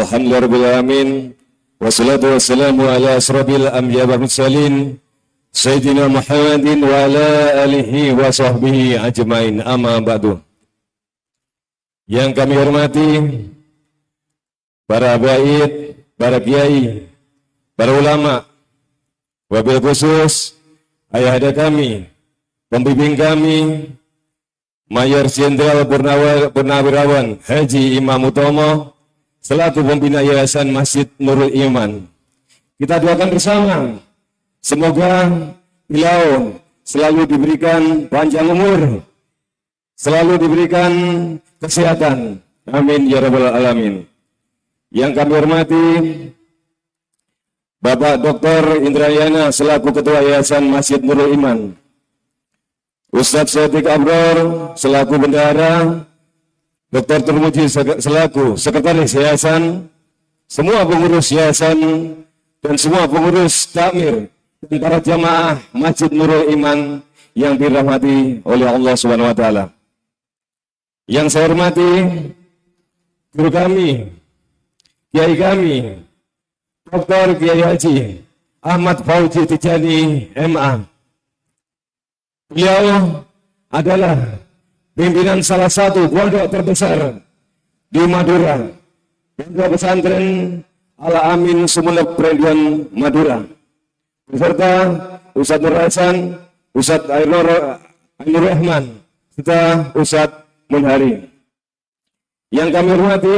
Alhamdulillahirrahmanirrahim. Wassalatu wassalamu ala asrafil anbiya wal mursalin Sayyidina Muhammadin wa ala alihi wa sahbihi ajmain, amma ba'du. Yang kami hormati para habaib, para kiai, para ulama, wabil khusus ayahanda kami, pembimbing kami, Mayor Jenderal Purnawirawan Haji Imam Utomo selaku pembina Yayasan Masjid Nurul Iman. Kita doakan bersama, semoga beliau selalu diberikan panjang umur, selalu diberikan kesehatan. Amin ya rabbal alamin. Yang kami hormati Bapak Dr. Indrayana selaku Ketua Yayasan Masjid Nurul Iman, Ustadz Sotik Abror selaku bendahara, Dr. Turmuji selaku Sekretaris Yayasan, semua pengurus Yayasan dan semua pengurus takmir dan para jamaah Masjid Nurul Iman yang dirahmati oleh Allah Subhanahu wa taala. Yang saya hormati guru kami, kiai kami, Dr. Kiai Haji Ahmad Fauzi Tijani MA. Beliau adalah pimpinan salah satu pondok terbesar di Madura, Pondok Pesantren Al-Amin Sumeneb Brandian Madura, beserta Ustadz Nur Hasan, Ustadz Ainur Rahman, serta Ustadz Munhari. Yang kami hormati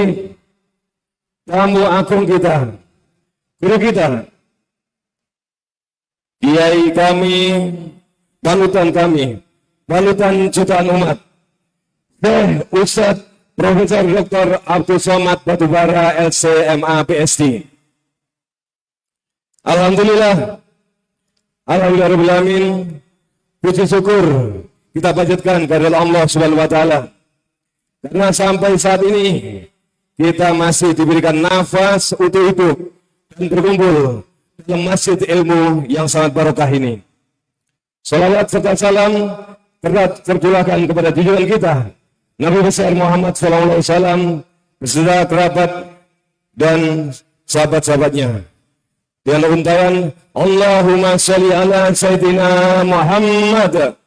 tamu agung kita, guru kita, kiai kami, panutan kami, panutan jutaan umat, Ustadz Profesor Dr. Abdul Somad Batubara LCMA PhD. Alhamdulillah, alhamdulillah, puji syukur kita panjatkan kepada Allah Subhanahu wa taala. Karena sampai saat ini kita masih diberikan nafas untuk hidup dan berkumpul dalam masjid ilmu yang sangat barokah ini. Salawat serta salam tercurahkan kepada junjungan kita Nabi besar Muhammad SAW beserta kerabat dan sahabat-sahabatnya. Dengan untayan Allahumma sholli ala Sayyidina Muhammad.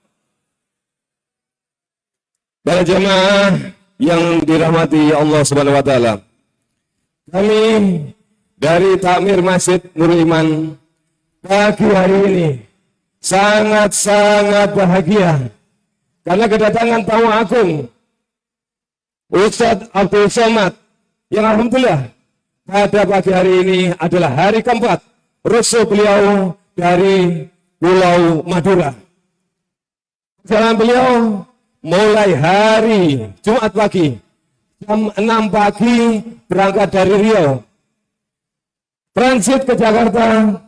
Para jemaah yang dirahmati Allah Subhanahu wa taala. Kami dari Takmir Masjid Nurul Iman pagi hari ini sangat-sangat bahagia karena kedatangan tamu agung Ustadz Abdul Somad yang alhamdulillah pada pagi hari ini adalah hari keempat rusuh beliau dari Pulau Madura. Jalan beliau mulai hari Jumat pagi jam 6 pagi berangkat dari Riau, transit ke Jakarta,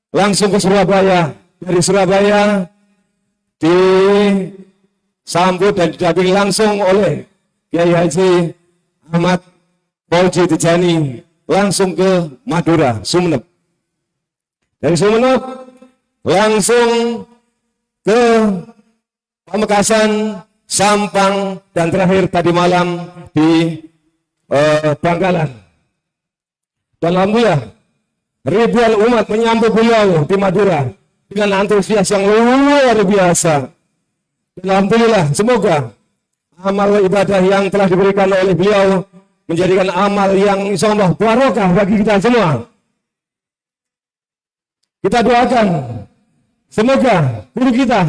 langsung ke Surabaya. Dari Surabaya disambut dan didampingi langsung oleh Kiai Haji Ahmad Fauzi Tijani langsung ke Madura, Sumeneb. Dari Sumeneb langsung ke Pamekasan, Sampang, dan terakhir tadi malam di Bangkalan. Dan alhamdulillah ribuan umat menyambut beliau di Madura dengan antusias yang luar biasa. Dan alhamdulillah semoga amal ibadah yang telah diberikan oleh beliau menjadikan amal yang insyaallah barokah bagi kita semua. Kita doakan semoga guru kita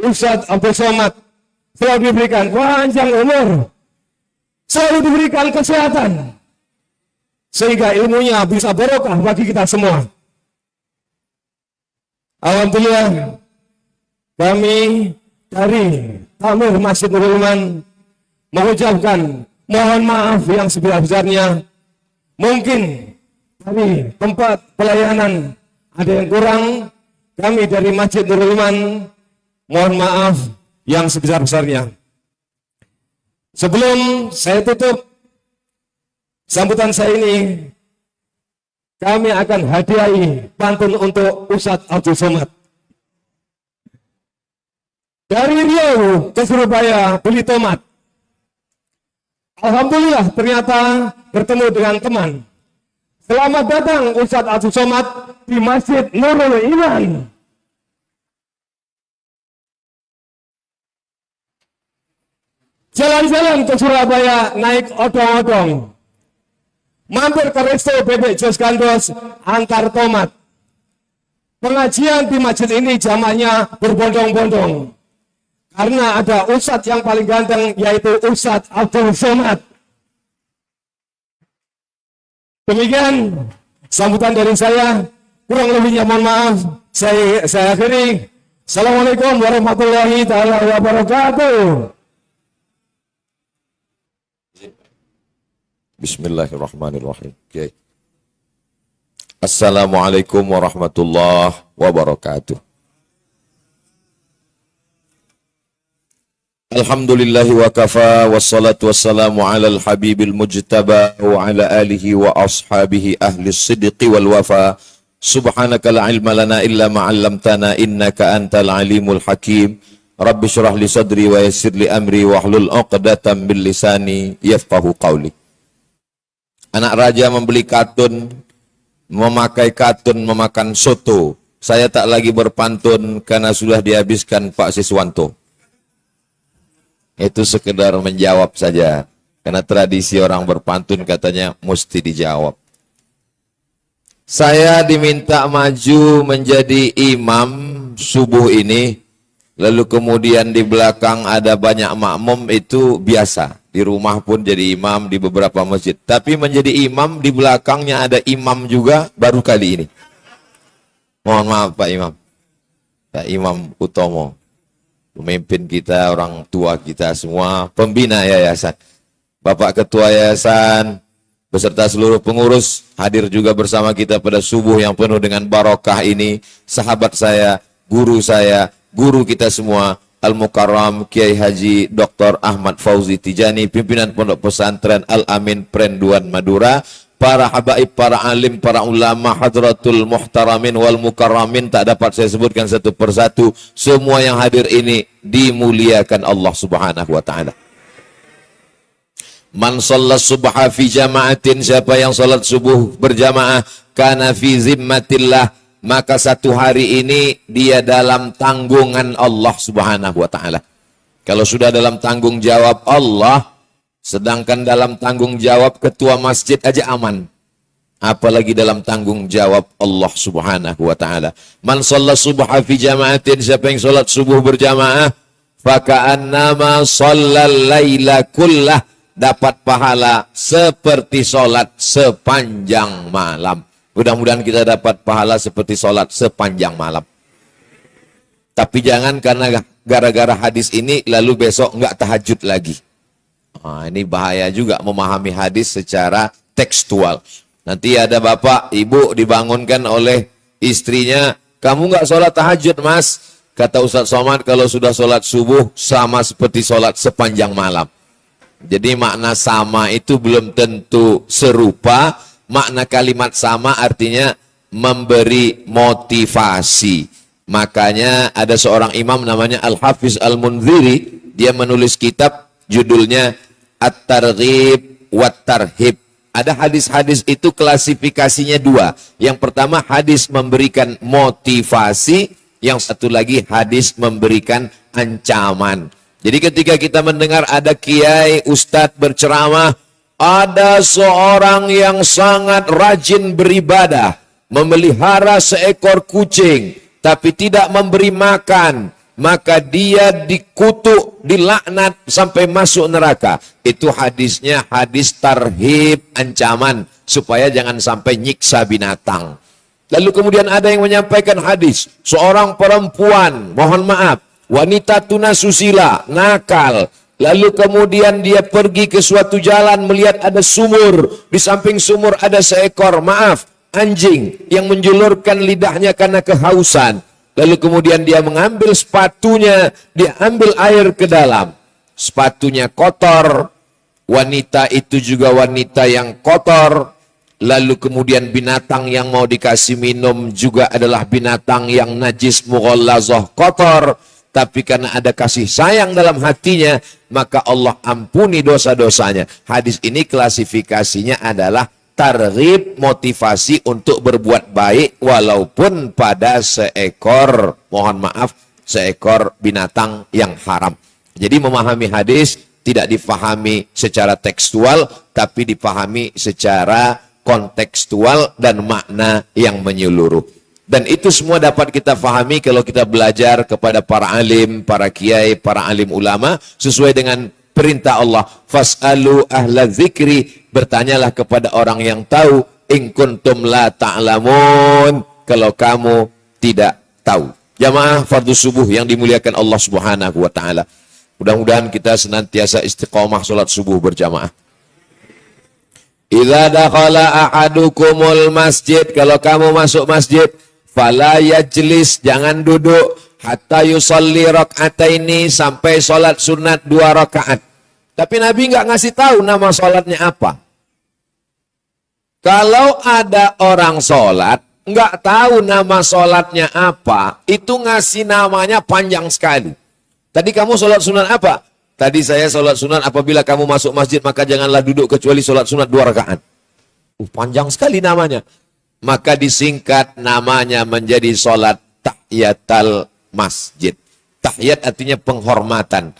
Ustadz Abdul Somad selalu diberikan panjang umur, selalu diberikan kesehatan, sehingga ilmunya bisa barokah bagi kita semua. Alhamdulillah kami dari Takmir Masjid Nurul Iman mengucapkan mohon maaf yang sebesar-besarnya. Mungkin dari tempat pelayanan ada yang kurang, kami dari Masjid Nurul Iman mohon maaf yang sebesar-besarnya. Sebelum saya tutup sambutan saya ini, kami akan hadiahi pantun untuk Ustadz Abdul Somad. Dari Riau ke Surabaya beli tomat, Alhamdulillah ternyata bertemu dengan teman. Selamat datang Ustadz Abdul Somad di Masjid Nurul Iman. Jalan-jalan ke Surabaya naik odong-odong. Mampir ke resto bebek Jos Gandos antar tomat. Pengajian di masjid ini jamaahnya berbondong-bondong. Karena ada Ustadz yang paling ganteng, yaitu Ustadz Abdul Somad. Demikian sambutan dari saya. Kurang lebihnya mohon maaf. Saya akhiri. Assalamualaikum warahmatullahi wabarakatuh. Bismillahirrahmanirrahim. Okay. Assalamualaikum warahmatullahi wabarakatuh. Alhamdulillahi wa kafa, wassalatu wassalamu ala al-habibil mujtaba wa ala alihi wa ashabihi ahli sidqi wal wafa. Subhanaka la ilma lana illa ma'allamtana innaka antal alimul hakim. Rabbi syrah li sadri wa yassir li amri wa hlul uqdatan min lisani yafqahu qawli. Anak raja membeli katun, memakai katun, memakan soto. Saya tak lagi berpantun karena sudah dihabiskan Pak Siswanto. Itu sekedar menjawab saja. Karena tradisi orang berpantun katanya mesti dijawab. Saya diminta maju menjadi imam subuh ini. Lalu kemudian di belakang ada banyak makmum, itu biasa. Di rumah pun jadi imam di beberapa masjid. Tapi menjadi imam di belakangnya ada imam juga baru kali ini. Mohon maaf Pak Imam. Pak Imam Utomo. Pemimpin kita, orang tua kita semua, pembina yayasan. Bapak Ketua Yayasan, beserta seluruh pengurus, hadir juga bersama kita pada subuh yang penuh dengan barokah ini. Sahabat saya, guru kita semua, Al-Mukarram Kiai Haji Dr. Ahmad Fauzi Tijani, pimpinan Pondok Pesantren Al-Amin Prenduan Madura, para habaib, para alim, para ulama, hadratul muhtaramin wal mukarramin, tak dapat saya sebutkan satu persatu. Semua yang hadir ini dimuliakan Allah Subhanahu wa ta'ala. Man shallat subha fi jama'atin, siapa yang salat subuh berjamaah, kana fi zimmatillah, maka satu hari ini dia dalam tanggungan Allah Subhanahu wa ta'ala. Kalau sudah dalam tanggung jawab Allah, sedangkan dalam tanggung jawab ketua masjid aja aman, apalagi dalam tanggung jawab Allah Subhanahu wa ta'ala. Man shalla subha fi jama'atin, siapa yang salat subuh berjamaah, faka'annama shallal laila kullah, dapat pahala seperti salat sepanjang malam. Mudah-mudahan kita dapat pahala seperti salat sepanjang malam. Tapi jangan karena gara-gara hadis ini lalu besok enggak tahajud lagi. Nah, ini bahaya juga memahami hadis secara tekstual. Nanti ada bapak, ibu dibangunkan oleh istrinya, kamu nggak sholat tahajud mas? Kata Ustadz Somad, kalau sudah sholat subuh sama seperti sholat sepanjang malam. Jadi makna sama itu belum tentu serupa. Makna kalimat sama artinya memberi motivasi. Makanya ada seorang imam namanya Al-Hafiz Al-Munziri, dia menulis kitab judulnya At-Targhib Wat-Tarhib. Ada hadis-hadis itu klasifikasinya dua. Yang pertama hadis memberikan motivasi, yang satu lagi hadis memberikan ancaman. Jadi ketika kita mendengar ada kiai, ustadz berceramah, ada seorang yang sangat rajin beribadah, memelihara seekor kucing, tapi tidak memberi makan, maka dia dikutuk, dilaknat sampai masuk neraka. Itu hadisnya hadis tarhib, ancaman, supaya jangan sampai nyiksa binatang. Lalu kemudian ada yang menyampaikan hadis, seorang perempuan, mohon maaf, wanita tunasusila, nakal. Lalu kemudian dia pergi ke suatu jalan, melihat ada sumur. Di samping sumur ada seekor, maaf, anjing yang menjulurkan lidahnya karena kehausan. Lalu kemudian dia mengambil sepatunya, dia ambil air ke dalam. Sepatunya kotor, wanita itu juga wanita yang kotor. Lalu kemudian binatang yang mau dikasih minum juga adalah binatang yang najis, mughallazah, kotor. tapi karena ada kasih sayang dalam hatinya, maka Allah ampuni dosa-dosanya. Hadis ini klasifikasinya adalah targhib, motivasi untuk berbuat baik walaupun pada seekor, mohon maaf, seekor binatang yang haram. Jadi memahami hadis tidak difahami secara tekstual, tapi dipahami secara kontekstual dan makna yang menyeluruh. Dan itu semua dapat kita fahami kalau kita belajar kepada para alim, para kiai, para alim ulama, sesuai dengan perintah Allah. Fas'alu ahla dzikri, bertanyalah kepada orang yang tahu, in kuntum la ta'lamun, kalau kamu tidak tahu. Jamaah fardu subuh yang dimuliakan Allah Subhanahu wa taala. Mudah-mudahan kita senantiasa istiqomah salat subuh berjamaah. Idza dakhala ahadukumul masjid, kalau kamu masuk masjid, fala yajlis, jangan duduk, hatta yusalli rak'ataini, sampai salat sunat 2 rakaat. Tapi Nabi nggak ngasih tahu nama salatnya apa. Kalau ada orang salat nggak tahu nama salatnya apa, itu ngasih namanya panjang sekali. Tadi kamu sholat sunat apa? Tadi saya sholat sunat apabila kamu masuk masjid maka janganlah duduk kecuali sholat sunat 2 rakaat. Panjang sekali namanya. Maka disingkat namanya menjadi sholat tahiyatul masjid. Tahiyat artinya penghormatan.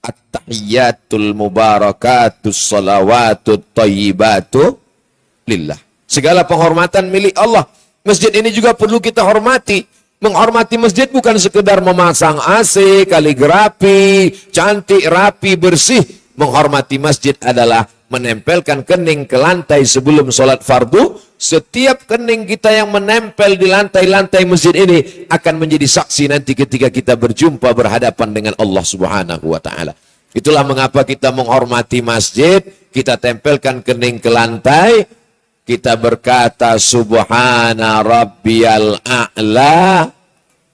At-tahiyatul mubarakatus salawatut thayyibatu lillah. Segala penghormatan milik Allah. Masjid ini juga perlu kita hormati. Menghormati masjid bukan sekedar memasang AC, kaligrafi, cantik, rapi, bersih. Menghormati masjid adalah menempelkan kening ke lantai sebelum sholat fardu. Setiap kening kita yang menempel di lantai-lantai masjid ini akan menjadi saksi nanti ketika kita berjumpa berhadapan dengan Allah Subhanahu wa taala. Itulah mengapa kita menghormati masjid, kita tempelkan kening ke lantai, kita berkata subhana rabbiyal a'la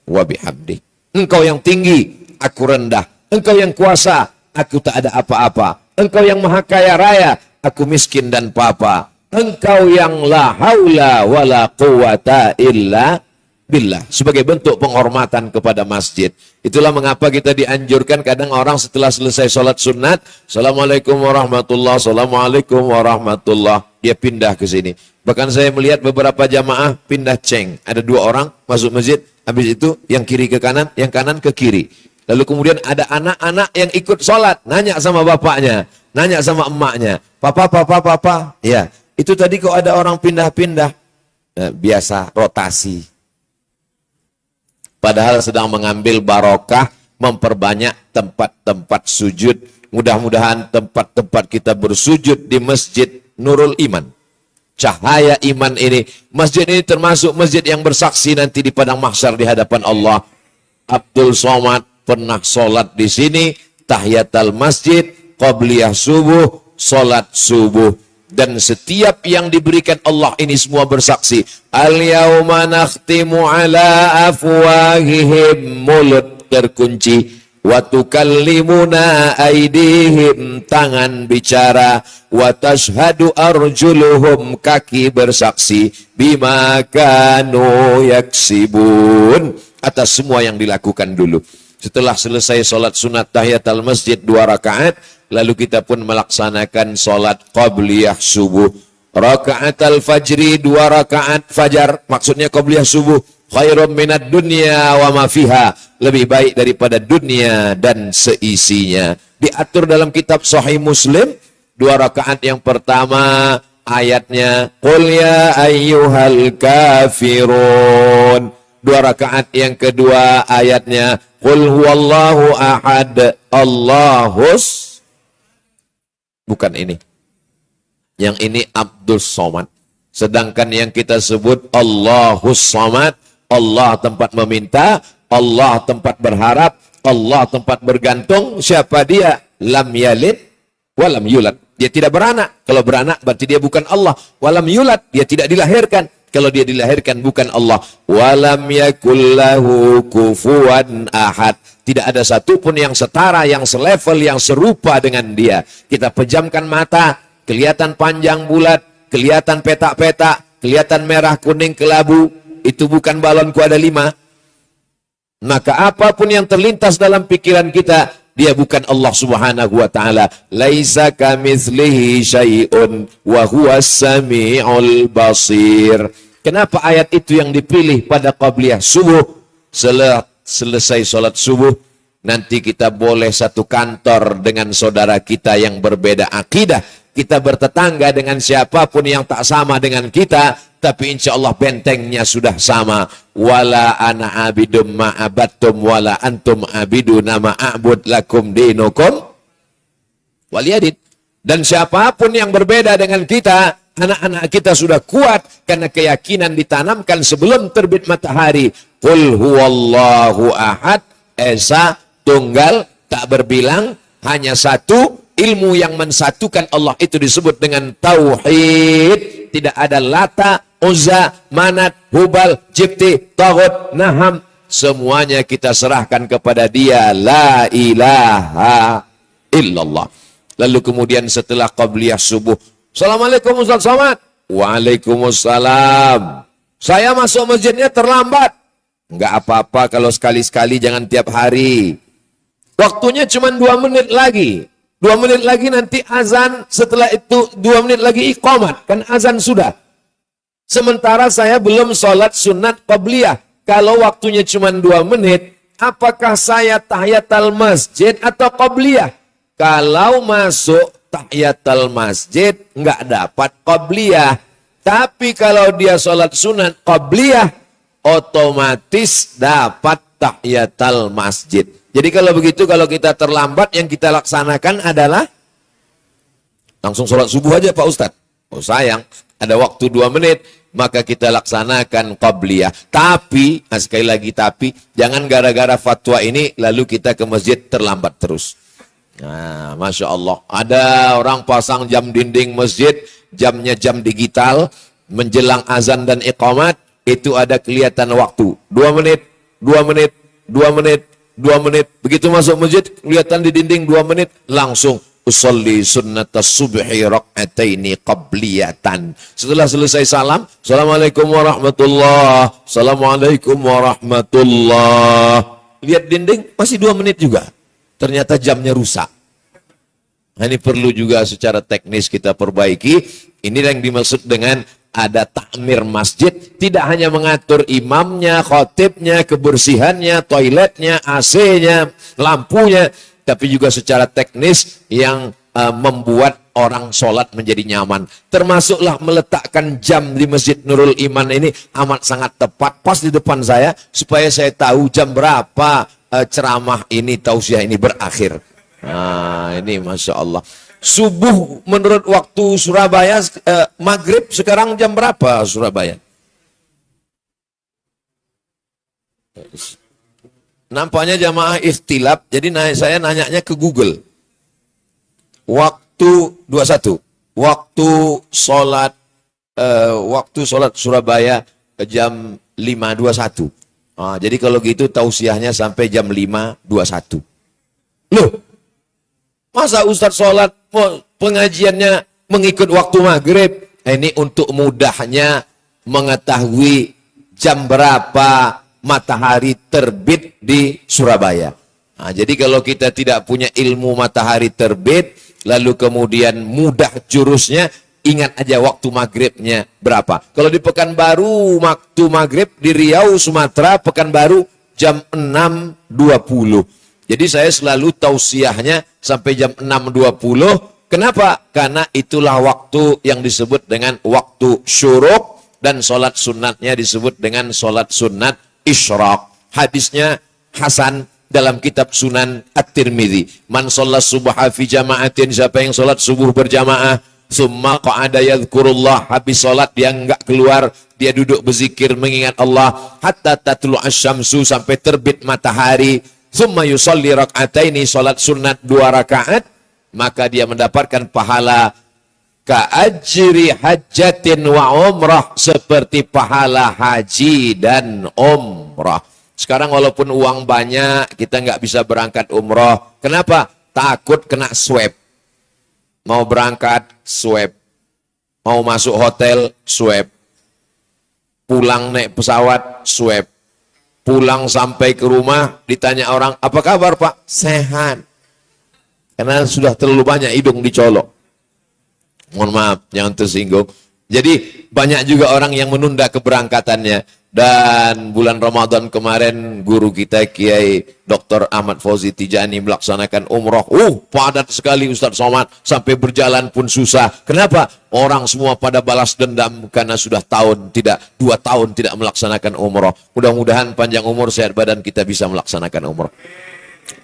wa bihamdi. Engkau yang tinggi, aku rendah. Engkau yang kuasa, aku tak ada apa-apa. Engkau yang maha kaya raya, aku miskin dan papa. Engkau yang la haula wa la quwata illa billah. Sebagai bentuk penghormatan kepada masjid. Itulah mengapa kita dianjurkan kadang orang setelah selesai sholat sunat, Assalamualaikum warahmatullah, Assalamualaikum warahmatullah, dia pindah ke sini. Bahkan saya melihat beberapa jamaah pindah ceng. Ada 2 orang masuk masjid, habis itu yang kiri ke kanan, yang kanan ke kiri. Lalu kemudian ada anak-anak yang ikut sholat, nanya sama bapaknya, nanya sama emaknya, papa, ya, itu tadi kok ada orang pindah-pindah. Biasa rotasi. Padahal sedang mengambil barokah, memperbanyak tempat-tempat sujud. Mudah-mudahan tempat-tempat kita bersujud di Masjid Nurul Iman. Cahaya iman ini. Masjid ini termasuk masjid yang bersaksi nanti di padang mahsyar di hadapan Allah. Abdul Somad pernah sholat di sini. Tahiyatul masjid, qabliyah subuh, sholat subuh. Dan setiap yang diberikan Allah ini semua bersaksi. Al-yawma nakhtimu ala afwahihim, mulut terkunci. Wa tukallimuna aydihim, tangan bicara. Wa tashhadu arjuluhum, kaki bersaksi. Bima kanu yaksibun, atas semua yang dilakukan dulu. Setelah selesai sholat sunat tahiyatul masjid 2 rakaat, lalu kita pun melaksanakan sholat qabliyah subuh. Rakaat al-fajri 2 rakaat fajar, maksudnya qabliyah subuh. Khairum minad dunya wa ma fiha, lebih baik daripada dunia dan seisinya. Diatur dalam kitab Sahih Muslim, 2 rakaat yang pertama ayatnya Qul ya ayyuhal kafirun. 2 rakaat yang kedua ayatnya Qul huwallahu ahad Allahus. Bukan ini. Yang ini Abdus Somad. Sedangkan yang kita sebut Allahus Somad, Allah tempat meminta, Allah tempat berharap, Allah tempat bergantung. Siapa dia? Lam yalid walam yulad. Dia tidak beranak. Kalau beranak berarti dia bukan Allah. Walam yulad, dia tidak dilahirkan. Kalau dia dilahirkan bukan Allah. Walam yakullahu kufuwan ahad. Tidak ada satupun yang setara, yang selevel, yang serupa dengan dia. Kita pejamkan mata, kelihatan panjang bulat, kelihatan petak-petak, kelihatan merah kuning kelabu. Itu bukan balon kuada 5. Maka apapun yang terlintas dalam pikiran kita, dia bukan Allah Subhanahu wa taala. Laisa kamitslihi syai'un wa huwas samiul basir. Kenapa ayat itu yang dipilih pada qabliyah subuh? Selesai sholat subuh, nanti kita boleh satu kantor dengan saudara kita yang berbeda akidah. Kita bertetangga dengan siapapun yang tak sama dengan kita, tapi insya Allah bentengnya sudah sama. Wala ana abidum ma'abattum wala antum abiduna ma'abud lakum dinukum waliyadin. Dan siapapun yang berbeda dengan kita, anak-anak kita sudah kuat karena keyakinan ditanamkan sebelum terbit matahari. Qul huwallahu ahad, esa, tunggal, tak berbilang, hanya satu. Ilmu yang mensatukan Allah itu disebut dengan tauhid. Tidak ada Lata, Uzza, Manat, Hubal, Jibti, Taghut, Naham. Semuanya kita serahkan kepada Dia. La ilaha illallah. Lalu kemudian setelah qabliyah subuh, Assalamualaikum Ustaz Somad. Waalaikumsalam. Saya masuk masjidnya terlambat. Enggak apa-apa kalau sekali-sekali, jangan tiap hari. Waktunya cuma 2 menit lagi. 2 menit lagi nanti azan, setelah itu 2 menit lagi iqamat, kan azan sudah. Sementara saya belum sholat sunat qabliyah. Kalau waktunya cuma 2 menit, apakah saya tahiyatul masjid atau qabliyah? Kalau masuk tahiyatul masjid, nggak dapat qabliyah. Tapi kalau dia sholat sunat qabliyah, otomatis dapat tahiyatul masjid. Jadi kalau begitu, kalau kita terlambat, yang kita laksanakan adalah langsung sholat subuh aja Pak Ustadz. Oh sayang, ada waktu 2 menit, maka kita laksanakan qabliyah. Tapi, sekali lagi tapi, jangan gara-gara fatwa ini, lalu kita ke masjid terlambat terus. Nah, Masya Allah. Ada orang pasang jam dinding masjid, jamnya jam digital, menjelang azan dan iqamat, itu ada kelihatan waktu. 2 menit, 2 menit, 2 menit, 2 menit. Begitu masuk masjid, kelihatan di dinding 2 menit, langsung usolli sunnatas subhi rak'ataini qabliyatan. Setelah selesai salam, Assalamualaikum warahmatullah, Assalamualaikum warahmatullah. Lihat dinding, masih 2 menit juga. Ternyata jamnya rusak. Nah, ini perlu juga secara teknis kita perbaiki. Ini yang dimaksud dengan ada takmir masjid, tidak hanya mengatur imamnya, khotibnya, kebersihannya, toiletnya, AC-nya, lampunya, tapi juga secara teknis yang membuat orang sholat menjadi nyaman. Termasuklah meletakkan jam di Masjid Nurul Iman ini amat sangat tepat, pas di depan saya, supaya saya tahu jam berapa ceramah ini, tausiah ini berakhir. Nah, ini Masya Allah. Subuh menurut waktu Surabaya, maghrib sekarang jam berapa Surabaya? Nampaknya jamaah ikhtilaf, jadi saya nanyanya ke Google. Waktu 21, waktu sholat Surabaya jam 5.21. Nah, jadi kalau gitu tausiahnya sampai jam 5.21. Loh, masa Ustadz sholat pengajiannya mengikut waktu maghrib? Ini untuk mudahnya mengetahui jam berapa matahari terbit di Surabaya. Nah, jadi kalau kita tidak punya ilmu matahari terbit, lalu kemudian mudah jurusnya, ingat aja waktu maghribnya berapa. Kalau di Pekanbaru, waktu maghrib di Riau, Sumatera, Pekanbaru jam 6.20. Jadi saya selalu tausiahnya sampai jam 6.20. Kenapa? Karena itulah waktu yang disebut dengan waktu syuruk, dan sholat sunatnya disebut dengan sholat sunat isyraq. Hadisnya hasan dalam kitab Sunan At-Tirmidzi. Man sholat subha fi jama'atin, siapa yang sholat subuh berjamaah, summa qa'ada yadhkurullah, habis sholat dia enggak keluar, dia duduk berzikir mengingat Allah, hatta tatlu asyamsu, sampai terbit matahari, summa yusalli rak'ataini, sholat sunat 2 rakaat, maka dia mendapatkan pahala ka'ajri hajjatin wa umrah, seperti pahala haji dan umrah. Sekarang walaupun uang banyak, kita nggak bisa berangkat umrah. Kenapa? Takut kena swab. Mau berangkat, swab. Mau masuk hotel, swab. Pulang naik pesawat, swab. Pulang sampai ke rumah, ditanya orang, apa kabar Pak? Sehat. Karena sudah terlalu banyak hidung dicolok. Mohon maaf, jangan tersinggung. Jadi banyak juga orang yang menunda keberangkatannya. Dan bulan Ramadan kemarin guru kita Kiai Dr. Ahmad Fauzi Tijani melaksanakan umroh. Padat sekali Ustaz Somad, sampai berjalan pun susah. Kenapa? Orang semua pada balas dendam karena sudah 2 tahun tidak melaksanakan umroh. Mudah-mudahan panjang umur sehat badan kita bisa melaksanakan umroh.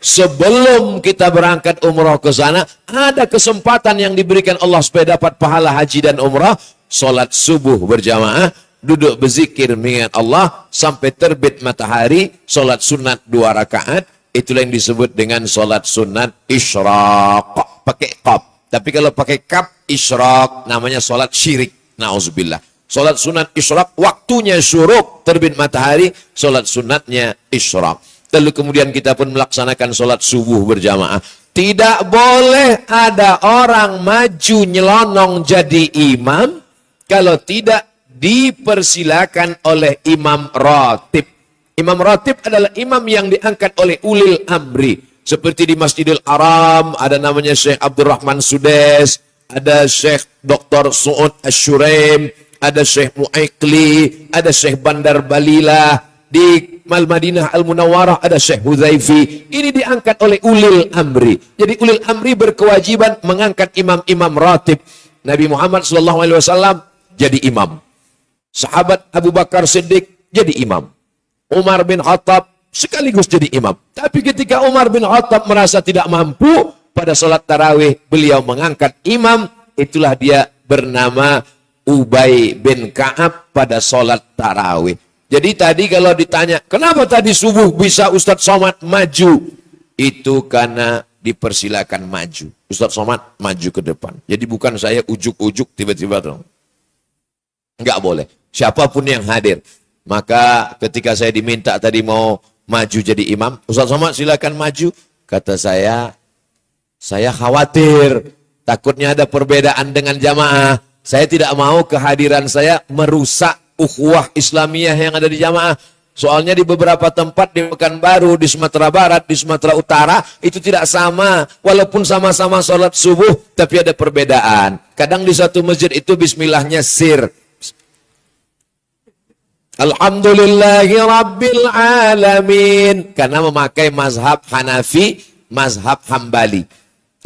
Sebelum kita berangkat umroh ke sana, ada kesempatan yang diberikan Allah supaya dapat pahala haji dan umroh. Salat subuh berjamaah, duduk berzikir mengingat Allah sampai terbit matahari, salat sunat 2 rakaat, itulah yang disebut dengan salat sunat isyraq. Pakai qaf. Tapi kalau pakai kaf isyraq namanya salat syirik. Nauzubillah. Salat sunat isyraq waktunya syuruk, terbit matahari, salat sunatnya isyraq. Lalu kemudian kita pun melaksanakan salat subuh berjamaah. Tidak boleh ada orang maju nyelonong jadi imam kalau tidak dipersilakan oleh imam ratib. Imam ratib adalah imam yang diangkat oleh ulil amri. Seperti di Masjidil Haram, ada namanya Syekh Abdurrahman Sudes, ada Syekh Dr. Su'ud Asyuraim, ada Syekh Mu'aikli, ada Syekh Bandar Balila. Di Madinah Al-Munawwarah ada Syekh Huzaifi. Ini diangkat oleh ulil amri. Jadi ulil amri berkewajiban mengangkat imam-imam ratib. Nabi Muhammad SAW jadi imam. Sahabat Abu Bakar Siddiq jadi imam. Umar bin Khattab sekaligus jadi imam. Tapi ketika Umar bin Khattab merasa tidak mampu, pada salat tarawih beliau mengangkat imam. Itulah dia bernama Ubay bin Ka'ab pada salat tarawih. Jadi tadi kalau ditanya, kenapa tadi subuh bisa Ustadz Somad maju? Itu karena dipersilakan maju. Ustadz Somad maju ke depan. Jadi bukan saya ujuk-ujuk tiba-tiba dong. Enggak boleh. Siapapun yang hadir. Maka ketika saya diminta tadi mau maju jadi imam, Ustaz Somad silakan maju. Kata saya khawatir. Takutnya ada perbedaan dengan jamaah. Saya tidak mau kehadiran saya merusak ukhuwah Islamiyah yang ada di jamaah. Soalnya di beberapa tempat di Pekanbaru, di Sumatera Barat, di Sumatera Utara, itu tidak sama. Walaupun sama-sama sholat subuh, tapi ada perbedaan. Kadang di satu masjid itu bismillahnya sir. Alhamdulillahi Rabbil Alamin. Karena memakai mazhab Hanafi, mazhab Hambali.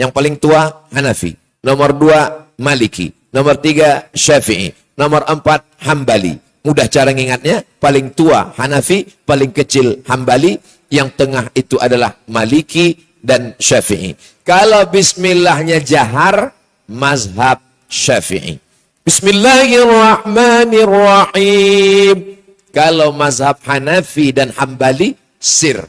Yang paling tua Hanafi. Nomor 2 Maliki. Nomor 3 Syafi'i. Nomor 4 Hambali. Mudah cara ngingatnya. Paling tua Hanafi, paling kecil Hambali. Yang tengah itu adalah Maliki dan Syafi'i. Kalau bismillahnya jahar, mazhab Syafi'i. Bismillahirrahmanirrahim. Kalau mazhab Hanafi dan Hambali, sir.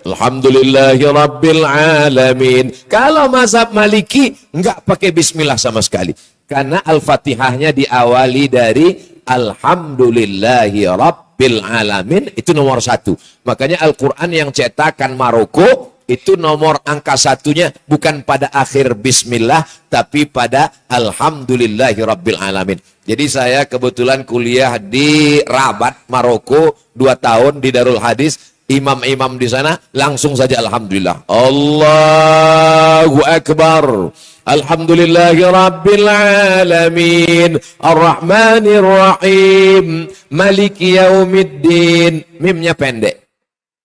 Alhamdulillahi Rabbil Alamin. Kalau mazhab Maliki, enggak pakai bismillah sama sekali. Karena Al-Fatihahnya diawali dari Alhamdulillahi Rabbil Alamin. Itu nomor 1. Makanya Al-Quran yang cetakan Maroko, itu nomor angka 1-nya bukan pada akhir bismillah, tapi pada Alhamdulillahi Rabbil Alamin. Jadi saya kebetulan kuliah di Rabat, Maroko, 2 tahun di Darul Hadis. Imam-imam di sana langsung saja Alhamdulillah. Allahu Akbar. Alhamdulillahi Rabbil Alamin. Ar-Rahmanir Rahim. Maliki Yaumiddin. Mimnya pendek.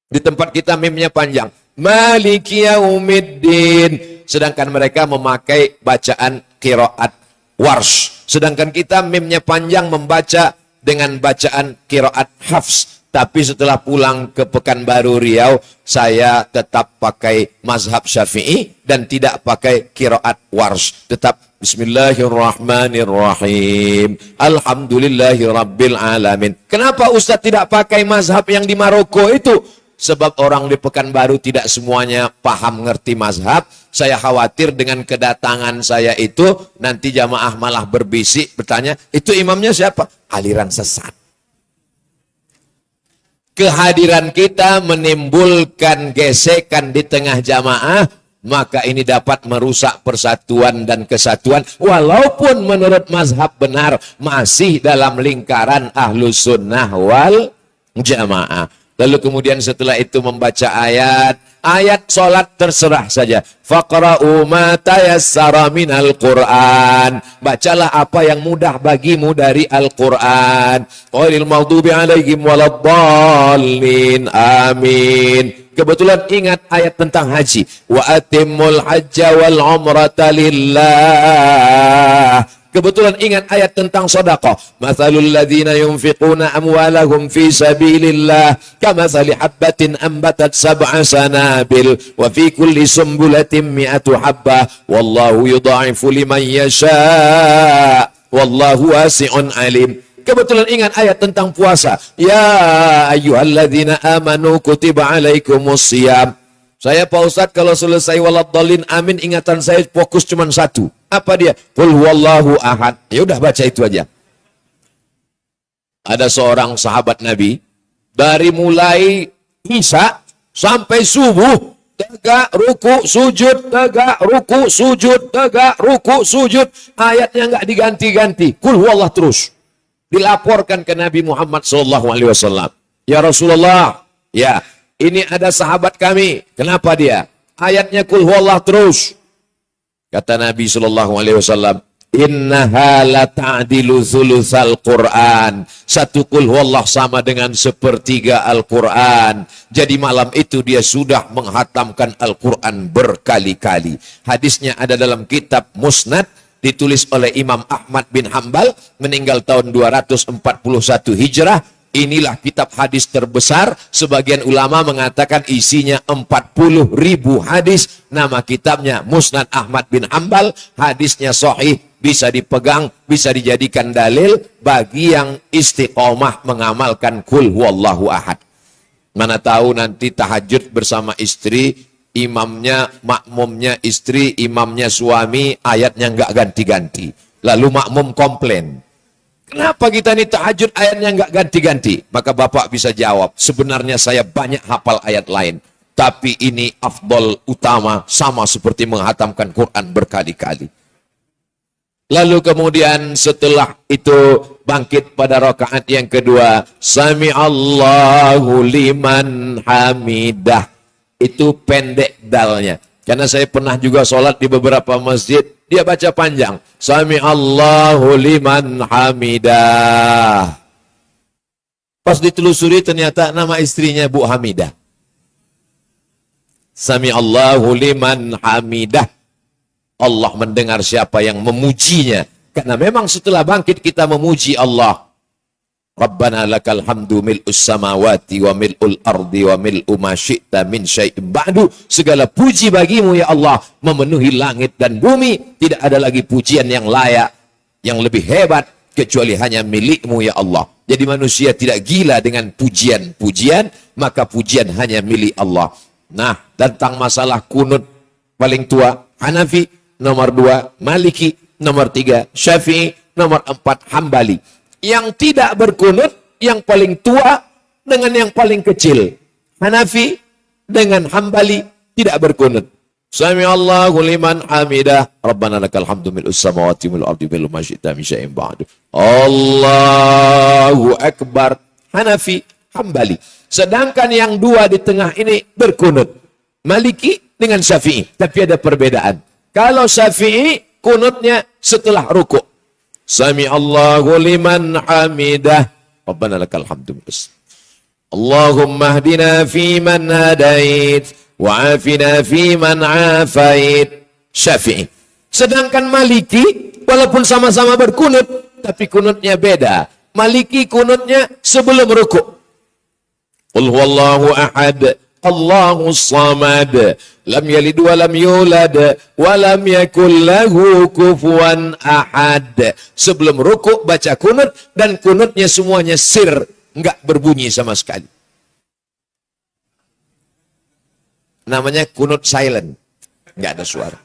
Di tempat kita mimnya panjang. Maliki Yaumiddin. Sedangkan mereka memakai bacaan qiraat Warsh. Sedangkan kita mimnya panjang membaca dengan bacaan qiraat Hafs. Tapi setelah pulang ke Pekanbaru Riau, saya tetap pakai mazhab Syafi'i dan tidak pakai qiraat Warsh. Tetap Bismillahirrahmanirrahim. Alhamdulillahi Rabbil Alamin. Kenapa Ustaz tidak pakai mazhab yang di Maroko itu? Sebab orang di Pekanbaru tidak semuanya paham ngerti mazhab. Saya khawatir dengan kedatangan saya itu, nanti jamaah malah berbisik, bertanya, itu imamnya siapa? Aliran sesat. Kehadiran kita menimbulkan gesekan di tengah jamaah, maka ini dapat merusak persatuan dan kesatuan, walaupun menurut mazhab benar masih dalam lingkaran Ahlus Sunnah wal jamaah. Lalu kemudian setelah itu membaca ayat solat terserah saja. Faqra'u ma tayassara minal Qur'an. Bacalah apa yang mudah bagimu dari Al-Qur'an. Ghairil maghdubi 'alaihim waladdallin. Amin. Kebetulan ingat ayat tentang haji. Wa atimmul hajja wal umrata lillah. Kebetulan ingat ayat tentang sedekah. Mathalul ladzina yunfiquna amwalahum fi sabilillah kamathali habbatin ambatat sab'a sanabil wa fi kulli sumbulatin mi'atu habbah wallahu yudha'ifu liman yasha' wallahu wasi'un alim. Kebetulan ingat ayat tentang puasa. Ya ayyuhalladzina amanu kutiba alaikumus shiyam. Saya Pak Ustadz kalau selesai waladdallin amin ingatan saya fokus cuma satu. Apa dia? Qul huwallahu ahad. Ya udah baca itu aja. Ada seorang sahabat Nabi dari mulai Isya sampai subuh tegak ruku sujud, tegak ruku sujud, tegak ruku sujud. Ayatnya enggak diganti-ganti. Qul huwallah terus. Dilaporkan ke Nabi Muhammad SAW. Ya Rasulullah, ya ini ada sahabat kami. Kenapa dia? Ayatnya Qul huwallah terus. Kata Nabi SAW, innaha la ta'dilu thulutsal Qur'an. Satu Qul huwallah sama dengan sepertiga Al-Quran. Jadi malam itu dia sudah menghatamkan Al-Quran berkali-kali. Hadisnya ada dalam kitab Musnad, ditulis oleh Imam Ahmad bin Hambal, meninggal tahun 241 Hijrah. Inilah kitab hadis terbesar. Sebagian ulama mengatakan isinya 40.000 hadis. Nama kitabnya Musnad Ahmad bin Hambal. Hadisnya sahih, bisa dipegang, bisa dijadikan dalil bagi yang istiqomah mengamalkan Qul huwallahu ahad. Mana tahu nanti tahajud bersama istri, imamnya, makmumnya istri, imamnya suami, ayatnya nggak ganti-ganti. Lalu makmum komplain. Kenapa kita ini tahajud ayatnya nggak ganti-ganti? Maka bapak bisa jawab, sebenarnya saya banyak hafal ayat lain. Tapi ini afdol utama, sama seperti menghatamkan Quran berkali-kali. Lalu kemudian setelah itu bangkit pada rakaat yang kedua. Sami'allahu liman hamidah. Itu pendek dalnya. Karena saya pernah juga sholat di beberapa masjid, dia baca panjang. Sami'allahu liman hamidah. Pas ditelusuri ternyata nama istrinya Bu Hamidah. Sami'allahu liman hamidah. Allah mendengar siapa yang memujinya. Karena memang setelah bangkit kita memuji Allah. Rabbana lakal hamdu mil'us samawati wa mil'ul ardi wa mil'u ma syi'ta min syai'in ba'du. Segala puji bagimu ya Allah, memenuhi langit dan bumi. Tidak ada lagi pujian yang layak, yang lebih hebat kecuali hanya milikmu ya Allah. Jadi manusia tidak gila dengan pujian-pujian, maka pujian hanya milik Allah. Nah, tentang masalah kunut paling tua Hanafi, nomor 2 Maliki, nomor 3 Syafi'i, nomor 4 Hambali. Yang tidak berkunut, yang paling tua dengan yang paling kecil. Hanafi dengan Hambali tidak berkunut. Sami'allahu liman hamidah. Rabbana lakal hamdu mil'us samawati mil'ul ardi mil'u ma syi'ta min syai'in ba'du. Allahu akbar. Hanafi, Hambali. Sedangkan yang dua di tengah ini berkunut. Maliki dengan Syafi'i. Tapi ada perbedaan. Kalau Syafi'i kunutnya setelah rukuk. Sami'allahu liman hamidah. Rabbana lakal hamdu. Allahumma hdina fi man hadait wa afina fi man afait. Syafi'i. Sedangkan Maliki walaupun sama-sama berkunut tapi kunutnya beda. Maliki kunutnya sebelum rukuk. Qul huwallahu ahad. Allahu samad, lam yalid wa lam yulad wa lam yakul lahu kufuwan ahad. Sebelum rukuk baca kunut dan kunutnya semuanya sir, enggak berbunyi sama sekali. Namanya kunut silent, enggak ada suara.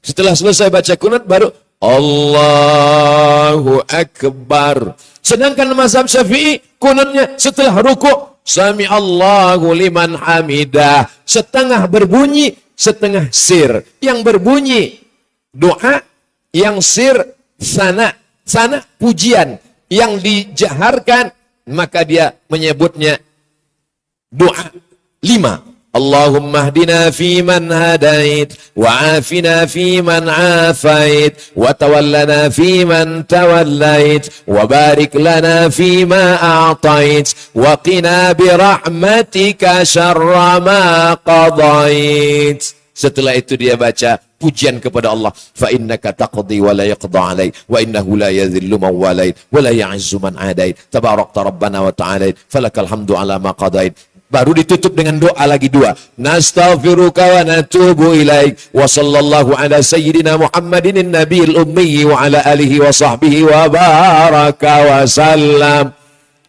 Setelah selesai baca kunut baru Allahu akbar. Sedangkan mazhab Syafi'i kunutnya setelah rukuk. Sami'allahu liman hamidah. Setengah berbunyi, setengah sir. Yang berbunyi doa, yang sir sana. Sana pujian. Yang dijaharkan, maka dia menyebutnya Doa 5. Allahumma hdina fi man hadait, wa afina fi man afait, wa tawallana fi man tawallait, wa barik lana fi ma a'tait, wa qina bi rahmatika syarra ma qadait. Setelah itu dia baca pujian kepada Allah. Fa innaka taqdi wa la yaqda alai, wa innahu la yadhillu man walait, wa la ya'izzu man adait. Tabarakta rabbana wa ta'alait, falakal hamdu ala ma qadait. Baru ditutup dengan doa lagi 2. Nastaghfiruka wa natubu ilaik, wa sallallahu ala sayyidina Muhammadin nabiyil ummi wa ala alihi wa sahbihi wa baraka wa sallam.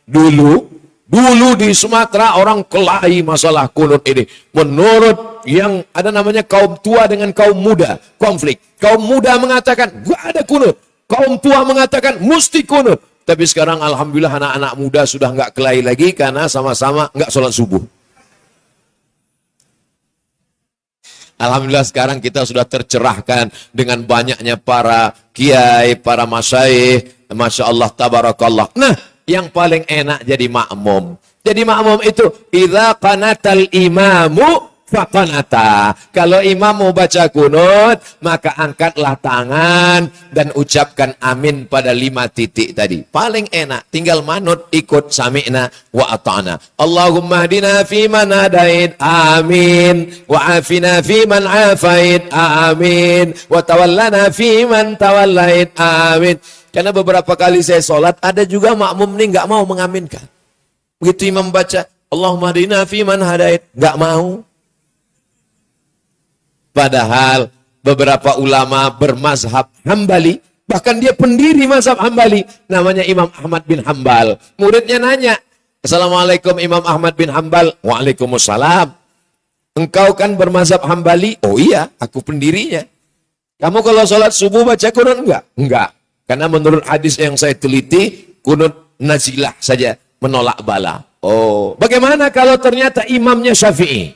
Dulu di Sumatera orang kelahi masalah kunut ini. Menurut yang ada namanya kaum tua dengan kaum muda, konflik. Kaum muda mengatakan, gak ada kunut. Kaum tua mengatakan, mesti kunut. Tapi sekarang alhamdulillah anak-anak muda sudah nggak kelahi lagi karena sama-sama nggak sholat subuh. Alhamdulillah sekarang kita sudah tercerahkan dengan banyaknya para kiai, para masyaikh. Masya Allah, tabarakallah. Nah, yang paling enak jadi makmum. Jadi makmum itu, idza qanatal imamu faqanata. Kalau imam mau baca kunut, maka angkatlah tangan dan ucapkan amin pada 5 titik tadi. Paling enak, tinggal manut ikut sami'na wa ata'na. Allahumma hdina fi man hadait, amin. Wa afina fi man afait, amin. Wa tawallana fi man tawallait, amin. Karena beberapa kali saya sholat, ada juga makmum nih nggak mau mengaminkan. Begitu imam baca, Allahumma hdina fi man hadait, nggak mau. Padahal beberapa ulama bermazhab Hambali, bahkan dia pendiri mazhab Hambali, namanya Imam Ahmad bin Hambal. Muridnya nanya, Assalamualaikum Imam Ahmad bin Hambal. Waalaikumsalam. Engkau kan bermazhab Hambali? Oh iya, aku pendirinya. Kamu kalau sholat subuh baca kunut enggak? Enggak. Karena menurut hadis yang saya teliti, kunut nazilah saja, menolak bala. Oh, bagaimana kalau ternyata imamnya Syafi'i?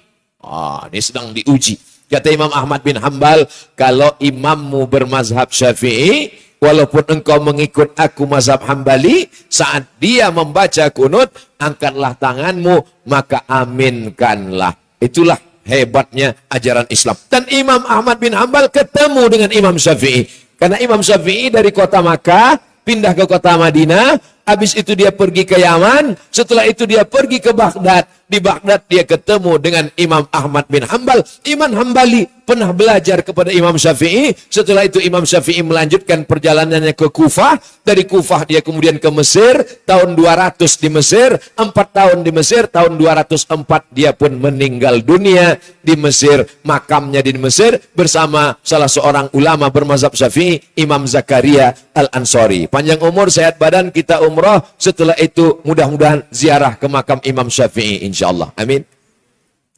Ini sedang diuji. Kata Imam Ahmad bin Hambal, kalau imammu bermazhab Syafi'i, walaupun engkau mengikut aku mazhab Hambali, saat dia membaca kunut, angkatlah tanganmu, maka aminkanlah. Itulah hebatnya ajaran Islam. Dan Imam Ahmad bin Hambal ketemu dengan Imam Syafi'i. Karena Imam Syafi'i dari kota Makkah, pindah ke kota Madinah, habis itu dia pergi ke Yaman, setelah itu dia pergi ke Baghdad. Di Baghdad dia ketemu dengan Imam Ahmad bin Hambal. Imam Hambali pernah belajar kepada Imam Syafi'i. Setelah itu Imam Syafi'i melanjutkan perjalanannya ke Kufah. Dari Kufah dia kemudian ke Mesir. Tahun 200 di Mesir. 4 tahun di Mesir. Tahun 204 dia pun meninggal dunia di Mesir. Makamnya di Mesir bersama salah seorang ulama bermazhab Syafi'i, Imam Zakaria Al-Ansari. Panjang umur, sehat badan, kita umrah. Setelah itu mudah-mudahan ziarah ke makam Imam Syafi'i, insyaallah. Amin.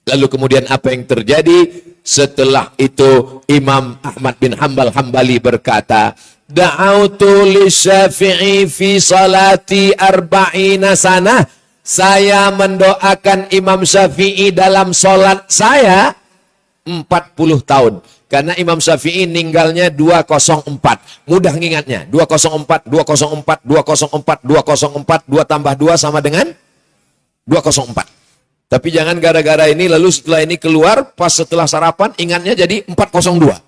Lalu kemudian apa yang terjadi? Setelah itu Imam Ahmad bin Hambali berkata, Da'autu li Syafi'i fi salati arba'ina sanah. Saya mendoakan Imam Syafi'i dalam solat saya 40 tahun. Karena Imam Syafi'i ninggalnya 204. Mudah ngingatnya. 204, 204, 204, 204, 2 tambah 2 sama dengan 204. Tapi jangan gara-gara ini lalu setelah ini keluar, pas setelah sarapan ingatnya jadi 402.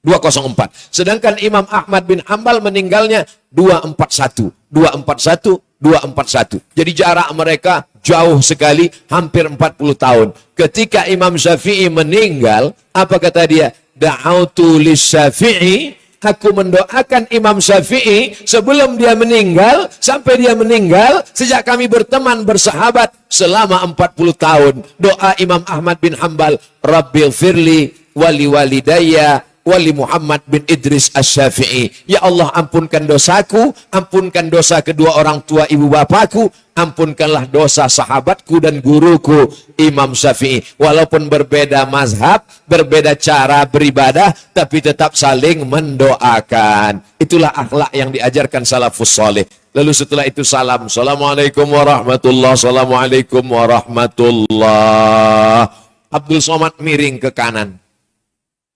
204. Sedangkan Imam Ahmad bin Hambal meninggalnya 241. 241, 241. Jadi jarak mereka jauh sekali, hampir 40 tahun. Ketika Imam Syafi'i meninggal, apa kata dia? Da'autu lisyafi'i. Aku mendoakan Imam Syafi'i sebelum dia meninggal, sampai dia meninggal, sejak kami berteman, bersahabat selama 40 tahun. Doa Imam Ahmad bin Hambal, Rabbil firli wali walidayya wali Muhammad bin Idris Asy-Syafi'i. Ya Allah, ampunkan dosaku, ampunkan dosa kedua orang tua ibu bapakku, ampunkanlah dosa sahabatku dan guruku Imam Syafi'i. Walaupun berbeda mazhab, berbeda cara beribadah, tapi tetap saling mendoakan. Itulah akhlak yang diajarkan salafus saleh. Lalu setelah itu salam. Assalamualaikum warahmatullahi wabarakatuh. Assalamualaikum warahmatullahi. Abdul Somad miring ke kanan.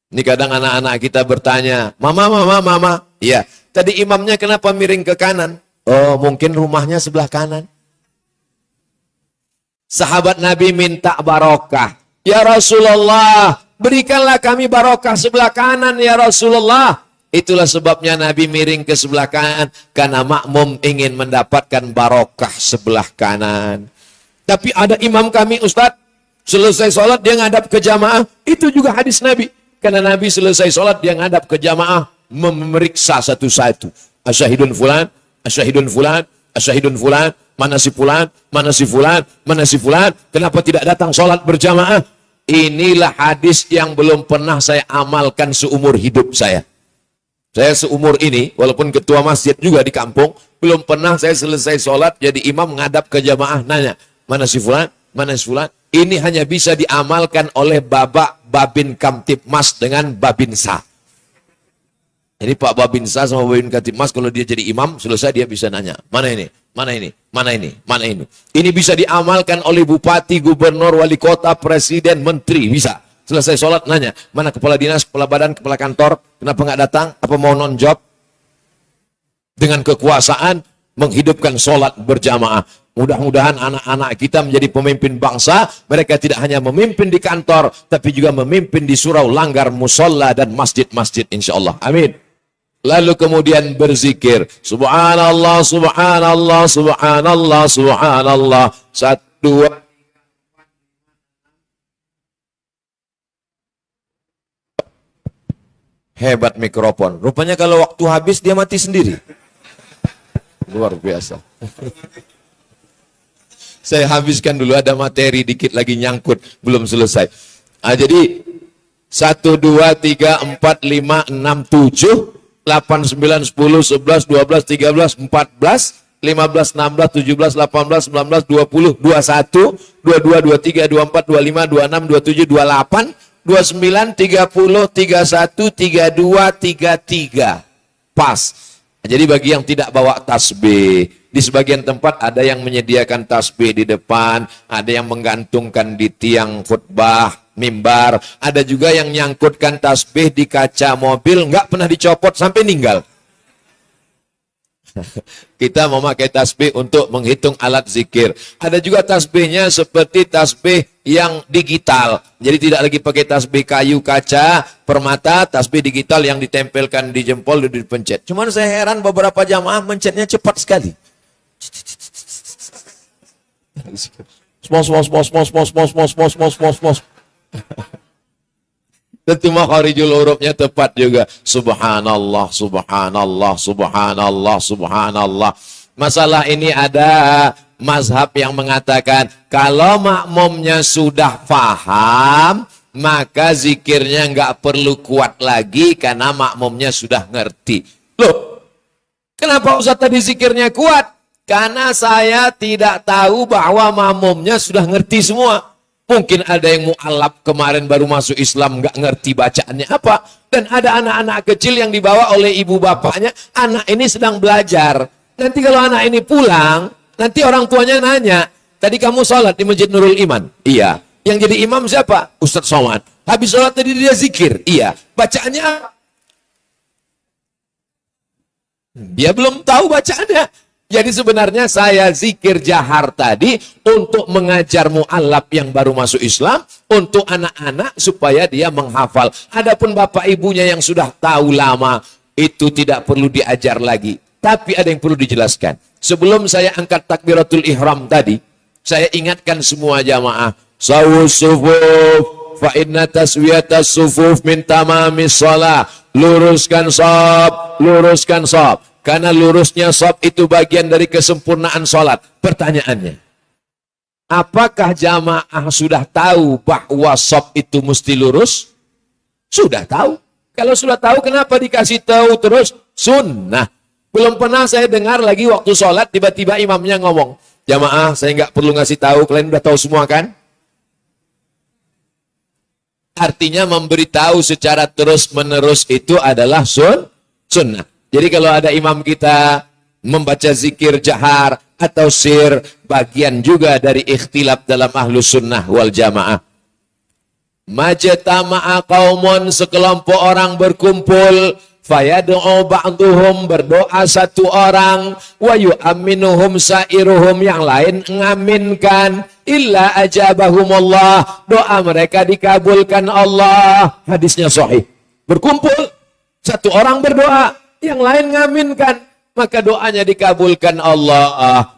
Ini kadang anak-anak kita bertanya, Mama. Iya, tadi imamnya kenapa miring ke kanan? Oh, mungkin rumahnya sebelah kanan. Sahabat Nabi minta barokah. Ya Rasulullah, berikanlah kami barokah sebelah kanan ya Rasulullah. Itulah sebabnya Nabi miring ke sebelah kanan, karena makmum ingin mendapatkan barokah sebelah kanan. Tapi ada imam kami Ustadz, selesai sholat dia ngadap ke jamaah. Itu juga hadis Nabi. Karena Nabi selesai sholat dia ngadap ke jamaah, memeriksa satu-satu. Asyahidun fulan, asyahidun fulan, asyahidun fulan, mana si fulan, mana si fulan, mana si fulan. Kenapa tidak datang sholat berjamaah? Inilah hadis yang belum pernah saya amalkan seumur hidup saya. Saya seumur ini, walaupun ketua masjid juga di kampung, belum pernah saya selesai sholat, jadi imam ngadap ke jamaah, nanya, mana si fulan, mana si fulan. Ini hanya bisa diamalkan oleh Bapak Babin Kamtibmas dengan Babinsa. Jadi Pak Babinsa sama Babin Kamtibmas, kalau dia jadi imam, selesai dia bisa nanya, mana ini, mana ini, mana ini, mana ini. Ini bisa diamalkan oleh bupati, gubernur, wali kota, presiden, menteri, bisa. Selesai sholat nanya, mana kepala dinas, kepala badan, kepala kantor, kenapa nggak datang? Apa mau non-job? Dengan kekuasaan, menghidupkan sholat berjamaah. Mudah-mudahan anak-anak kita menjadi pemimpin bangsa. Mereka tidak hanya memimpin di kantor, tapi juga memimpin di surau, langgar, musola, dan masjid-masjid insya Allah. Amin. Lalu kemudian berzikir. Subhanallah, subhanallah, subhanallah, subhanallah. 1, 2, hebat mikrofon. Rupanya kalau waktu habis dia mati sendiri. Luar biasa. Saya habiskan dulu, ada materi dikit lagi nyangkut, belum selesai. Jadi 1, 2, 3, 4, 5, 6, 7, 8, 9, 10, 11, 12, 13, 14, 15, 16, 17, 18, 19, 20, 21, 22, 23, 24, 25, 26, 27, 28, 29, 30, 31, 32, 33. Pas. Jadi bagi yang tidak bawa tasbih, di sebagian tempat ada yang menyediakan tasbih di depan, ada yang menggantungkan di tiang khutbah, mimbar, ada juga yang nyangkutkan tasbih di kaca mobil, nggak pernah dicopot sampai ninggal. Kita memakai tasbih untuk menghitung alat zikir. Ada juga tasbihnya seperti tasbih yang digital. Jadi tidak lagi pakai tasbih kayu, kaca, permata, tasbih digital yang ditempelkan di jempol dan dipencet. Cuman saya heran beberapa jamaah mencetnya cepat sekali. Smos. Tentu makharijul hurufnya tepat juga. Subhanallah, subhanallah, subhanallah, subhanallah. Masalah ini ada mazhab yang mengatakan kalau makmumnya sudah paham, maka zikirnya nggak perlu kuat lagi karena makmumnya sudah ngerti. Loh, kenapa Ustaz tadi zikirnya kuat? Karena saya tidak tahu bahwa makmumnya sudah ngerti semua. Mungkin ada yang mu'alaf kemarin baru masuk Islam, nggak ngerti bacaannya apa. Dan ada anak-anak kecil yang dibawa oleh ibu bapaknya, anak ini sedang belajar. Nanti kalau anak ini pulang, nanti orang tuanya nanya, tadi kamu sholat di Masjid Nurul Iman? Iya. Yang jadi imam siapa? Ustadz Somad. Habis sholat tadi dia zikir? Iya. Bacaannya apa? Dia belum tahu bacaannya. Jadi sebenarnya saya zikir jahar tadi untuk mengajar mu'alaf yang baru masuk Islam, untuk anak-anak supaya dia menghafal. Adapun bapak ibunya yang sudah tahu lama, itu tidak perlu diajar lagi. Tapi ada yang perlu dijelaskan. Sebelum saya angkat takbiratul ihram tadi, saya ingatkan semua jamaah, sawus sufuf, fa inna taswiyatas sufuf min tamamis shalah. Luruskan shaf, luruskan shaf. Karena lurusnya shaf itu bagian dari kesempurnaan sholat. Pertanyaannya, apakah jamaah sudah tahu bahwa shaf itu mesti lurus? Sudah tahu. Kalau sudah tahu, kenapa dikasih tahu terus? Sunnah. Belum pernah saya dengar lagi waktu sholat, tiba-tiba imamnya ngomong, jamaah saya nggak perlu ngasih tahu, kalian udah tahu semua kan? Artinya memberitahu secara terus-menerus itu adalah sunnah. Jadi kalau ada imam kita membaca zikir jahar atau sir, bagian juga dari ikhtilaf dalam ahlus sunnah wal jamaah. Majtama'a qaumun, sekelompok orang berkumpul, fayad'u ba'duhum, berdoa satu orang, wa yu'minuhum sa'iruhum, yang lain ngaminkan. illa ajabahumullah. Doa mereka dikabulkan Allah. Hadisnya sahih. Berkumpul, satu orang berdoa, yang lain ngaminkan, maka doanya dikabulkan Allah.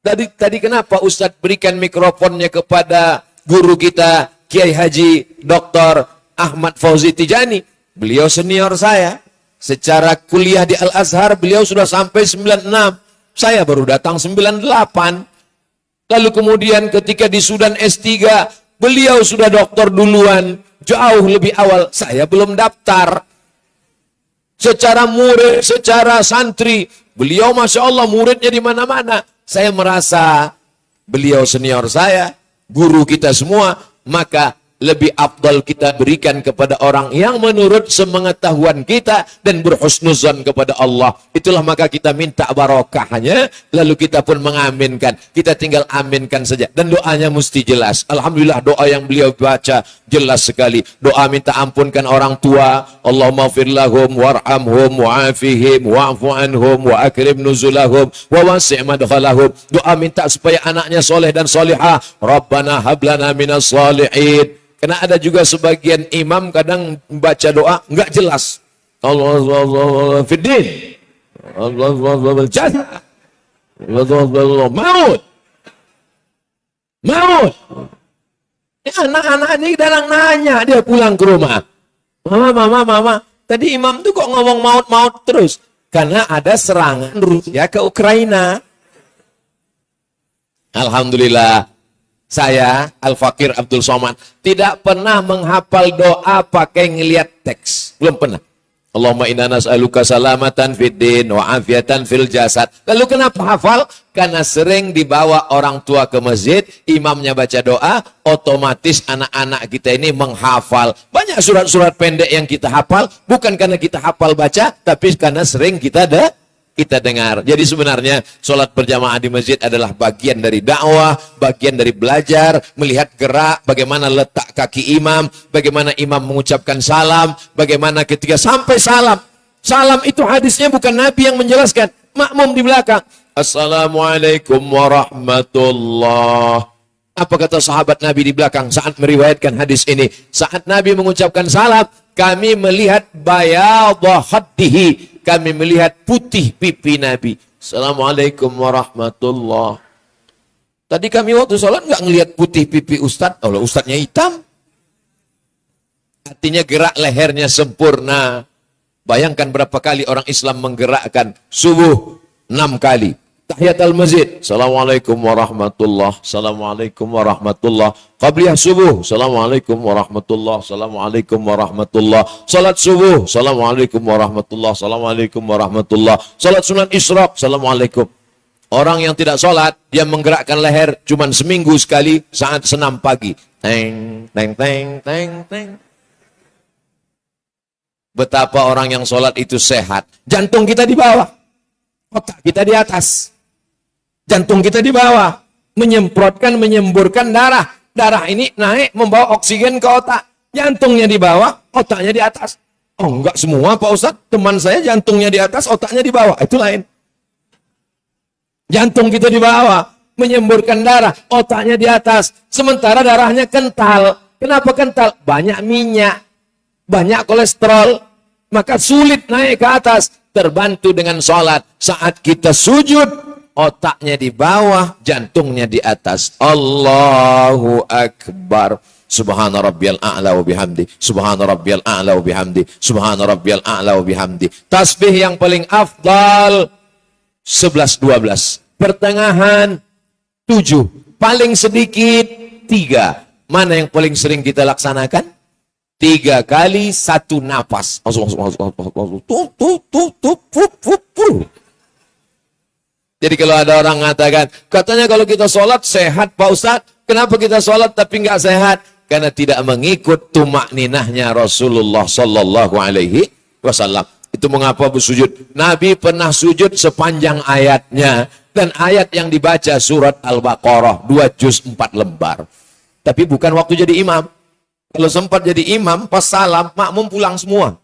Tadi kenapa Ustadz berikan mikrofonnya kepada guru kita Kiai Haji Dr. Ahmad Fauzi Tijani? Beliau senior saya. Secara kuliah di Al-Azhar beliau sudah sampai 96. Saya baru datang 98. Lalu kemudian ketika di Sudan S3, beliau sudah doktor duluan, jauh lebih awal. Saya belum daftar. Secara murid, secara santri, beliau Masya Allah muridnya di mana-mana. Saya merasa beliau senior saya, guru kita semua, maka lebih afdal kita berikan kepada orang yang menurut semengetahuan kita dan berhusnuzan kepada Allah. Itulah maka kita minta barokahnya, lalu kita pun mengaminkan. Kita tinggal aminkan saja. Dan doanya mesti jelas. Alhamdulillah doa yang beliau baca jelas sekali. Doa minta ampunkan orang tua. Allahumma fir lahum warhamhum wa'afihim wa'fu anhum wa akrim nuzulahum wa wasi' madkhalahum. Doa minta supaya anaknya soleh dan solihah. Rabbana hablana minas solihin. Karena ada juga sebagian imam kadang baca doa enggak jelas. Allah fiddin. Allah jasa. Allah maut. Maut. Anak-anak ini kadang nanya, dia pulang ke rumah. Mama. Tadi imam tuh kok ngomong maut-maut terus? Karena ada serangan Rusia ke Ukraina. Alhamdulillah. Saya, Al-Fakir Abdul Somad, tidak pernah menghafal doa pakai ngelihat teks. Belum pernah. Allahumma inna nas'aluka salamatan fid din wa afiatan fil jasad. Lalu kenapa hafal? Karena sering dibawa orang tua ke masjid, imamnya baca doa, otomatis anak-anak kita ini menghafal. Banyak surat-surat pendek yang kita hafal, bukan karena kita hafal baca, tapi karena sering kita dengar. Jadi sebenarnya sholat berjamaah di masjid adalah bagian dari dakwah, bagian dari belajar, melihat gerak, bagaimana letak kaki imam, bagaimana imam mengucapkan salam, bagaimana ketika sampai salam. Salam itu hadisnya bukan Nabi yang menjelaskan, makmum di belakang. Assalamualaikum warahmatullah. Apa kata sahabat Nabi di belakang saat meriwayatkan hadis ini? Saat Nabi mengucapkan salam, kami melihat bayadha khaddihi, kami melihat putih pipi Nabi. Assalamualaikum warahmatullah. Tadi kami waktu sholat nggak ngelihat putih pipi Ustadz. Oh, Ustadznya hitam. Artinya gerak lehernya sempurna. Bayangkan berapa kali orang Islam menggerakkan subuh 6 kali. Tahiyatul masjid. Assalamualaikum warahmatullah. Assalamualaikum warahmatullah. Qabliyah subuh. Assalamualaikum warahmatullah. Assalamualaikum warahmatullah. Salat subuh. Assalamualaikum warahmatullah. Assalamualaikum warahmatullah. Salat sunat isyraq. Assalamualaikum. Orang yang tidak salat, dia menggerakkan leher cuma seminggu sekali saat senam pagi. Teng, teng, teng, teng, teng. Betapa orang yang salat itu sehat. Jantung kita di bawah. Otak kita di atas. Jantung kita di bawah, menyemprotkan, menyemburkan darah. Darah ini naik, membawa oksigen ke otak. Jantungnya di bawah, otaknya di atas. Oh, enggak semua Pak Ustadz. Teman saya jantungnya di atas, otaknya di bawah. Itu lain. Jantung kita di bawah, menyemburkan darah, otaknya di atas. Sementara darahnya kental. Kenapa kental? Banyak minyak, banyak kolesterol. Maka sulit naik ke atas. Terbantu dengan sholat. Saat kita sujud, otaknya di bawah, jantungnya di atas. Allahu Akbar. Subhana rabbiyal a'la wa bihamdi. Subhana rabbiyal a'la wa bihamdi. Subhana rabbiyal a'la wa bihamdi. Tasbih yang paling afdal 11-12. Pertengahan 7. Paling sedikit 3. Mana yang paling sering kita laksanakan? 3 kali 1 napas. Jadi kalau ada orang mengatakan, katanya kalau kita sholat sehat Pak Ustadz, kenapa kita sholat tapi nggak sehat? Karena tidak mengikut tumakninahnya Rasulullah Sallallahu Alaihi Wasallam. Itu mengapa bersujud. Nabi pernah sujud sepanjang ayatnya. Dan ayat yang dibaca surat Al-Baqarah 2 juz 4 lembar. Tapi bukan waktu jadi imam. Kalau sempat jadi imam, pas salam, makmum pulang semua.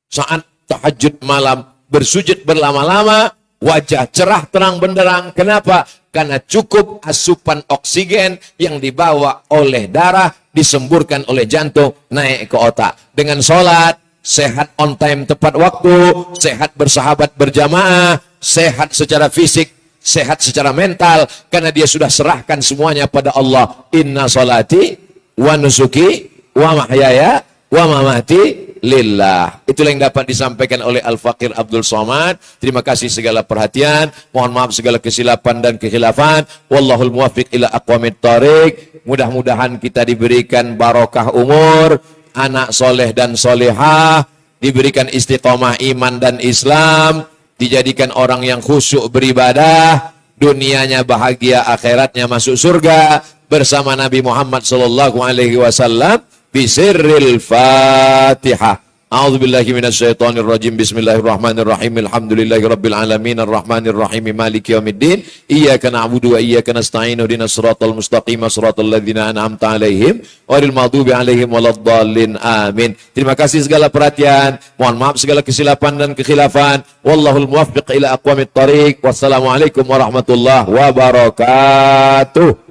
Saat tahajud malam, bersujud berlama-lama, wajah cerah terang benderang. Kenapa? Karena cukup asupan oksigen yang dibawa oleh darah, disemburkan oleh jantung, naik ke otak. Dengan sholat, sehat on time tepat waktu, sehat bersahabat berjamaah, sehat secara fisik, sehat secara mental, karena dia sudah serahkan semuanya pada Allah. Inna sholati wa nusuki wa mahyaya wa mamati lillah. Itulah yang dapat disampaikan oleh Al-Faqir Abdul Somad. Terima kasih segala perhatian. Mohon maaf segala kesilapan dan kekhilafan. Wallahul muwaffiq ila aqwamit thariq. Mudah-mudahan kita diberikan barokah umur, anak soleh dan solehah, diberikan istiqomah iman dan Islam, dijadikan orang yang khusyuk beribadah, dunianya bahagia, akhiratnya masuk surga bersama Nabi Muhammad sallallahu alaihi wasallam. Bisirril Fatihah. A'udzubillahi minasyaitonir rajim. Bismillahirrahmanirrahim. Alhamdulillahirabbil alamin arrahmanir rahim maliki yaumiddin. Iyyaka na'budu wa iyyaka nasta'in. Ihdinas siratal mustaqim, siratal ladzina an'amta 'alaihim ghairil maghdubi 'alaihim waladdallin. Amin. Terima kasih segala perhatian. Mohon maaf segala kesilapan dan kekhilafan. Wallahul muwaffiq ila aqwamit thariq. Wassalamualaikum warahmatullahi wabarakatuh.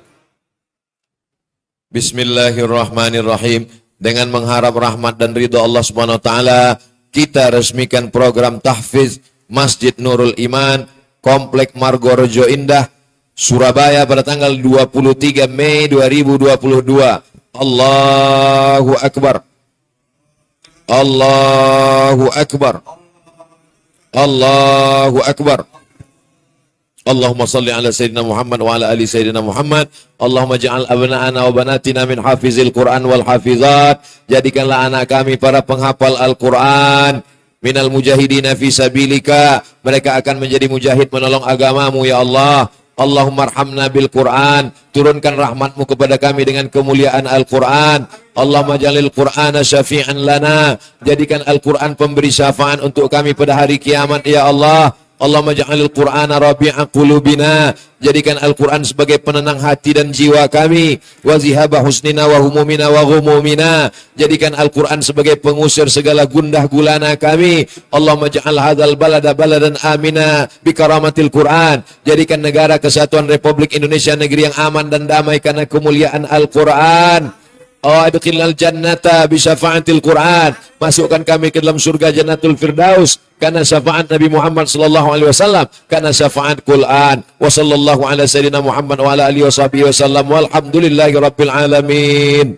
Bismillahirrahmanirrahim. Dengan mengharap rahmat dan ridha Allah Subhanahu wa taala, kita resmikan program tahfiz Masjid Nurul Iman, Komplek Margorejo Indah, Surabaya pada tanggal 23 Mei 2022. Allahu Akbar. Allahu Akbar. Allahu Akbar. Allahumma salli ala Sayyidina Muhammad wa ala ali Sayyidina Muhammad. Allahumma ja'al abna'ana wa banatina min hafizil Quran wal hafizat. Jadikanlah anak kami para penghafal Al-Quran. Minal mujahidina fi sabilika. Mereka akan menjadi mujahid menolong agamamu ya Allah. Allahumma arhamna bil Quran. Turunkan rahmatmu kepada kami dengan kemuliaan Al-Quran. Allahumma jalil Qur'ana syafi'an lana. Jadikan Al-Quran pemberi syafaat untuk kami pada hari kiamat ya Allah. Allahumma ja'alil Qur'ana rabi'a qulubina. Jadikan Al-Quran sebagai penenang hati dan jiwa kami. Wa zihaba husnina wa humumina wa ghumumina. Jadikan Al-Quran sebagai pengusir segala gundah gulana kami. Allahumma ja'al hadzal balada baladan amina bikaramatil Quran. Jadikan negara kesatuan Republik Indonesia negeri yang aman dan damai karena kemuliaan Al-Quran. Adkhilnal jannata bi syafaatil Quran. Masukkan kami ke dalam surga Jannatul Firdaus karena syafaat Nabi Muhammad sallallahu alaihi wasallam, karena syafaat Quran. Wa sallallahu ala sayyidina Muhammad wa ala alihi washabihi wasallam. Walhamdulillahirabbil alamin.